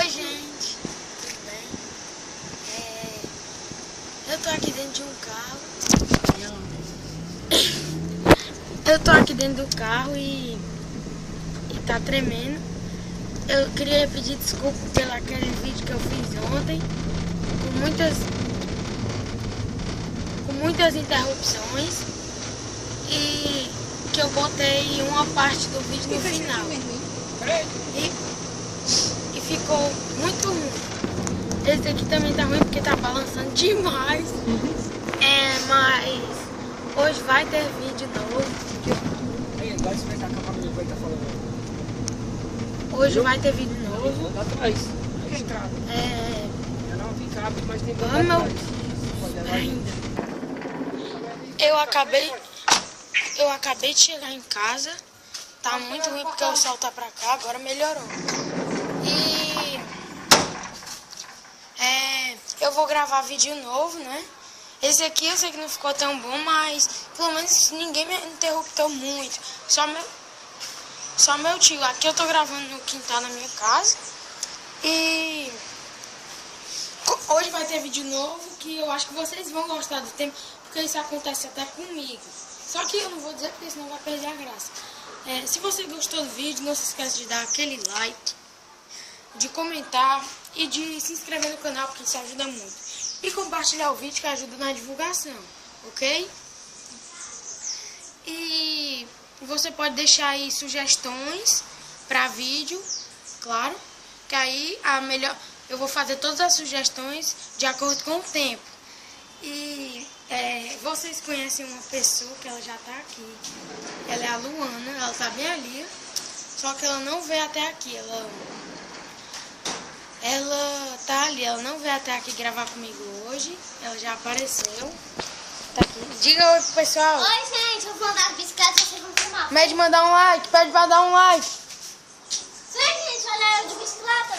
Oi, gente, tudo bem? Eu tô aqui dentro de um carro. Eu tô aqui dentro do carro e tá tremendo. Eu queria pedir desculpa pelo aquele vídeo que eu fiz ontem, com muitas interrupções, e que eu botei uma parte do vídeo no final. E ficou muito ruim. Esse aqui também tá ruim porque tá balançando demais. Mas hoje vai ter vídeo novo. Hoje vai ter vídeo novo. Lá atrás. Não, vem cá, mas tem Eu acabei de chegar em casa. Tá muito ruim porque o sol tá pra cá, agora melhorou. E eu vou gravar vídeo novo, né? Esse aqui eu sei que não ficou tão bom, mas pelo menos ninguém me interruptou muito. Só meu tio. Aqui eu tô gravando no quintal da minha casa. E hoje vai ter vídeo novo que eu acho que vocês vão gostar do tempo, porque isso acontece até comigo. Só que eu não vou dizer porque senão vai perder a graça. Se você gostou do vídeo, não se esqueça de dar aquele like, de comentar e de se inscrever no canal, porque isso ajuda muito. E compartilhar o vídeo que ajuda na divulgação, ok? E você pode deixar aí sugestões para vídeo, claro, que aí eu vou fazer todas as sugestões de acordo com o tempo. E vocês conhecem uma pessoa que ela já tá aqui. Ela é a Luana, ela tá bem ali, só que ela não veio até aqui. Ela tá ali, ela não veio até aqui gravar comigo hoje. Ela já apareceu. Tá aqui. Diga oi pro pessoal. Oi, gente, eu vou andar de bicicleta, vocês vão filmar. Pede pra dar um like, pede pra dar um like. Sim, gente, olha eu de bicicleta.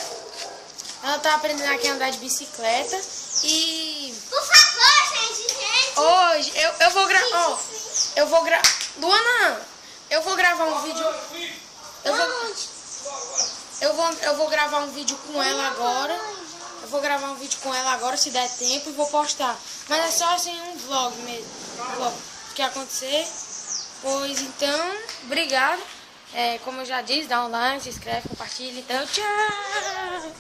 Ela tá aprendendo aqui a andar de bicicleta e Por favor, gente. hoje eu vou gravar. Luana, eu vou gravar um vídeo. Eu vou gravar um vídeo com ela agora. Eu vou gravar um vídeo com ela agora, se der tempo, e vou postar. Mas é só assim um vlog mesmo. O que acontecer. Pois então, obrigado. Como eu já disse, dá um like, se inscreve, compartilha. Então, tchau!